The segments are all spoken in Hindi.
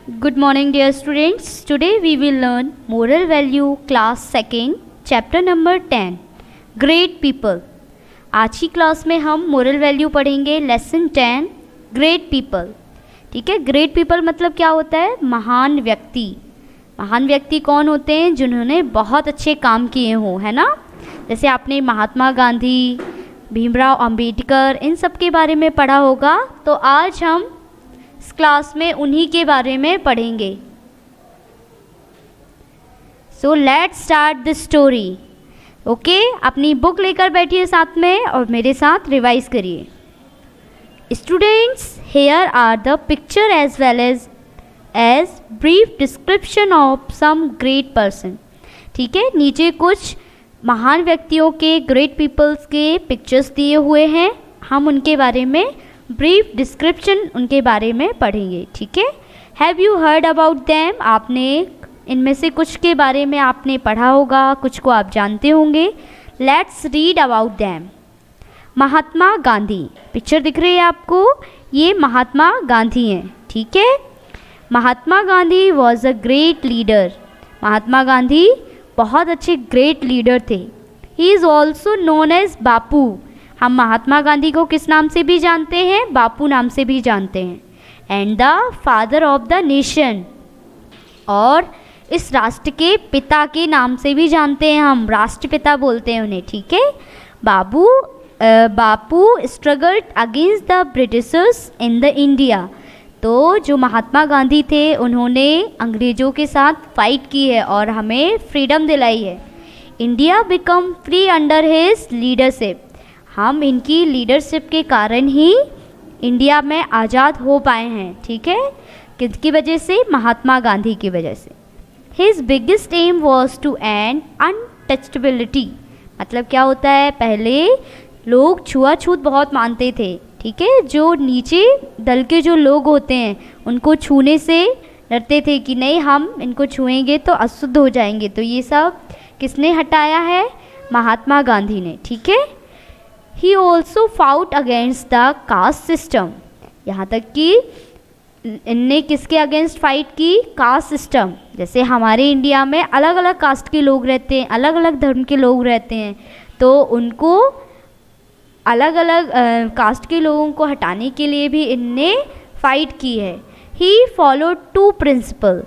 Good morning dear students. Today we will learn moral value class 2nd chapter number 10 Great people. आज की क्लास में हम मोरल वैल्यू पढ़ेंगे लेसन 10 ग्रेट पीपल. ठीक है, ग्रेट पीपल मतलब क्या होता है? महान व्यक्ति. महान व्यक्ति कौन होते हैं? जिन्होंने बहुत अच्छे काम किए हों, है ना. जैसे आपने महात्मा गांधी, भीमराव अंबेडकर, इन सब के बारे में पढ़ा होगा. तो आज हम इस क्लास में उन्हीं के बारे में पढ़ेंगे. So let's start the story. Okay, अपनी बुक लेकर बैठिए साथ में और मेरे साथ रिवाइज करिए. Students, here are the picture as well as brief description of some great person. ठीक है, नीचे कुछ महान व्यक्तियों के, ग्रेट पीपल्स के पिक्चर्स दिए हुए हैं. हम उनके बारे में ब्रीफ डिस्क्रिप्शन उनके बारे में पढ़ेंगे. ठीक है, have you heard about them. आपने इनमें से कुछ के बारे में आपने पढ़ा होगा, कुछ को आप जानते होंगे. Let's read about them. Mahatma Gandhi, picture दिख रही है आपको, ये महात्मा गांधी हैं. ठीक है, Mahatma Gandhi was a great leader. Mahatma Gandhi बहुत अच्छे ग्रेट लीडर थे. He is also known as Bapu. हम महात्मा गांधी को किस नाम से भी जानते हैं? बापू नाम से भी जानते हैं. And the father of the nation, और इस राष्ट्र के पिता के नाम से भी जानते हैं हम, राष्ट्रपिता बोलते हैं उन्हें. ठीक है, Bapu struggled against the Britishers in the India. तो जो महात्मा गांधी थे उन्होंने अंग्रेज़ों के साथ फाइट की है और हमें फ्रीडम दिलाई है. India become free under his leadership. हम इनकी लीडरशिप के कारण ही इंडिया में आज़ाद हो पाए हैं. ठीक है, किसकी वजह से? महात्मा गांधी की वजह से. His biggest aim was to end untouchability. मतलब क्या होता है? पहले लोग छुआछूत बहुत मानते थे. ठीक है, जो नीचे दल के जो लोग होते हैं उनको छूने से डरते थे कि नहीं, हम इनको छुएंगे तो अशुद्ध हो जाएंगे. तो ये सब किसने हटाया है? महात्मा गांधी ने. ठीक है, he also fought against the caste system. यहाँ तक कि इनने किसके अगेंस्ट फाइट की? Caste system. जैसे हमारे इंडिया में अलग अलग कास्ट के लोग रहते हैं, अलग अलग धर्म के लोग रहते हैं, तो उनको अलग अलग कास्ट के लोगों को हटाने के लिए भी इनने फाइट की है. ही फॉलो टू प्रिंसिपल,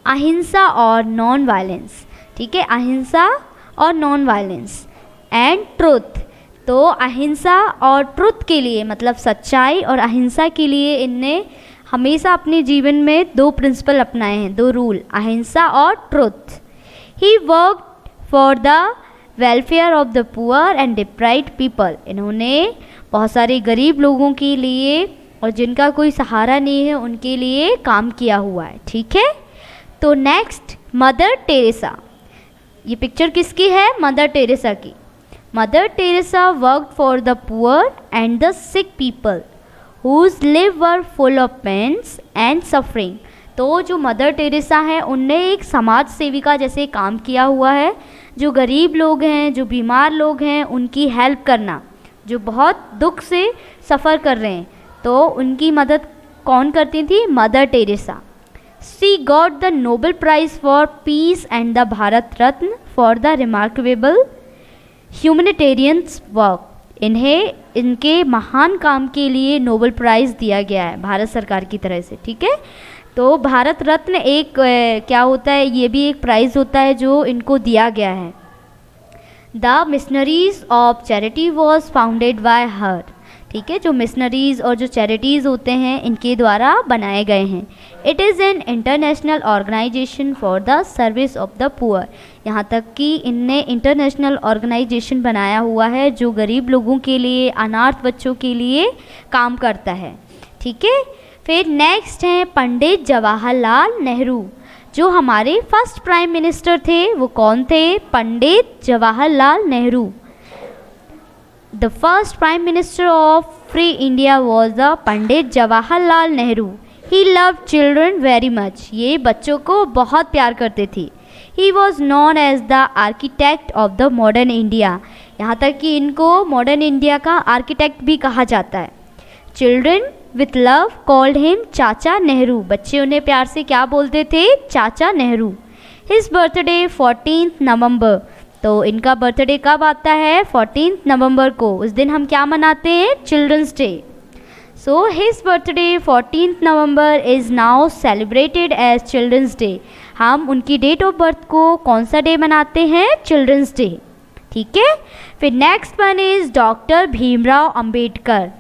अहिंसा और नॉन वायलेंस. ठीक है, अहिंसा और नॉन वायलेंस एंड ट्रुथ. तो अहिंसा और ट्रुथ के लिए, मतलब सच्चाई और अहिंसा के लिए इनने हमेशा अपने जीवन में दो प्रिंसिपल अपनाए हैं, दो रूल, अहिंसा और truth. He worked for the welfare of the poor and deprived people. इन्होंने बहुत सारे गरीब लोगों के लिए और जिनका कोई सहारा नहीं है उनके लिए काम किया हुआ है. ठीक है, तो नेक्स्ट मदर टेरेसा. ये पिक्चर किसकी है? मदर टेरेसा की. Mother Teresa worked for the poor and the sick people whose lives were full of pains and suffering. तो जो मदर टेरेसा है उनने एक समाज सेविका जैसे काम किया हुआ है. जो गरीब लोग हैं, जो बीमार लोग हैं, उनकी हेल्प करना, जो बहुत दुख से सफ़र कर रहे हैं, तो उनकी मदद कौन करती थी? Mother Teresa. She got the Nobel Prize for Peace and the Bharat Ratna for the remarkable humanitarians work. इन्हें इनके महान काम के लिए नोबेल प्राइज़ दिया गया है भारत सरकार की तरह से. ठीक है, तो भारत रत्न एक क्या होता है? ये भी एक प्राइज़ होता है जो इनको दिया गया है. The missionaries of charity was founded by हर. ठीक है, जो मिशनरीज़ और जो चैरिटीज़ होते हैं इनके द्वारा बनाए गए हैं. It is an international organisation for the service of the poor. यहाँ तक कि इनने इंटरनेशनल ऑर्गेनाइजेशन बनाया हुआ है जो गरीब लोगों के लिए, अनाथ बच्चों के लिए काम करता है. ठीक है, फिर नेक्स्ट हैं पंडित जवाहरलाल नेहरू. जो हमारे फर्स्ट प्राइम मिनिस्टर थे वो कौन थे? Pandit Jawaharlal Nehru. The first Prime Minister of Free India was the Pandit Jawaharlal Nehru. He loved children very much. ये बच्चों को बहुत प्यार करते थे. He was known as the architect of the modern India. यहाँ तक कि इनको मॉडर्न इंडिया का आर्किटेक्ट भी कहा जाता है. Children with love called him चाचा नेहरू। बच्चे उन्हें प्यार से क्या बोलते थे? चाचा नेहरू। हिज बर्थडे 14 नवंबर। तो इनका बर्थडे कब आता है? 14 नवंबर को। उस दिन हम क्या मनाते हैं? Children's day. So his birthday 14 November is now celebrated as children's day. हम उनकी डेट ऑफ बर्थ को कौन सा डे मनाते हैं? Children's day. ठीक है। फिर next one is doctor Bhimrao Ambedkar.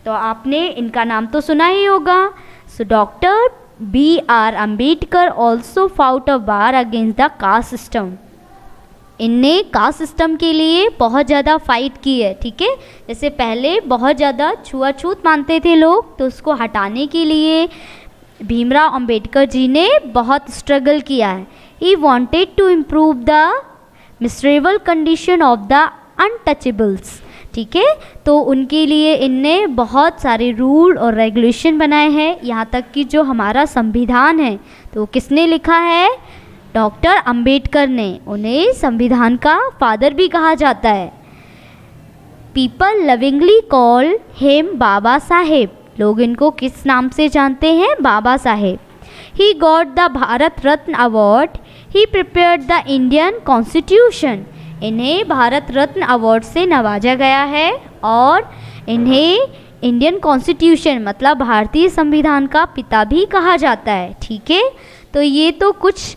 तो आपने इनका नाम तो सुना ही होगा। So doctor B.R. Ambedkar also fought a war against the caste system. इनने कास्ट सिस्टम के लिए बहुत ज़्यादा फाइट की है। ठीक है। जैसे पहले बहुत ज़्यादा छुआछूत मानते थे लोग, तो उसको हटाने के लिए भीमराव अंबेडकर जी ने बहुत स्ट्रगल किया है। He wanted to improve the miserable condition of the untouchables. ठीक है। तो उनके लिए इनने बहुत सारे रूल और रेगुलेशन बनाए हैं। यहाँ तक कि जो हमारा संविधान है तो किसने लिखा है? डॉक्टर अंबेडकर ने। उन्हें संविधान का फादर भी कहा जाता है। People lovingly call him Baba Saheb. लोग इनको किस नाम से जानते हैं? Baba Saheb. He got the Bharat Ratna award. He prepared the Indian constitution. इन्हें भारत रत्न अवार्ड से नवाजा गया है और इन्हें इंडियन कॉन्स्टिट्यूशन मतलब भारतीय संविधान का पिता भी कहा जाता है। ठीक है। तो ये तो कुछ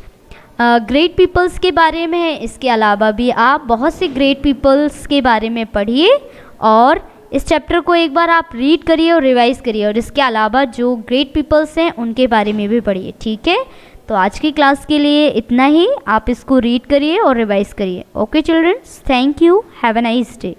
ग्रेट पीपल्स के बारे में है। इसके अलावा भी आप बहुत से ग्रेट पीपल्स के बारे में पढ़िए और इस चैप्टर को एक बार आप रीड करिए और रिवाइज करिए, और इसके अलावा जो ग्रेट पीपल्स हैं उनके बारे में भी पढ़िए। ठीक है। तो आज की क्लास के लिए इतना ही। आप इसको रीड करिए और रिवाइज करिए। Okay childrens, thank you, have a nice day.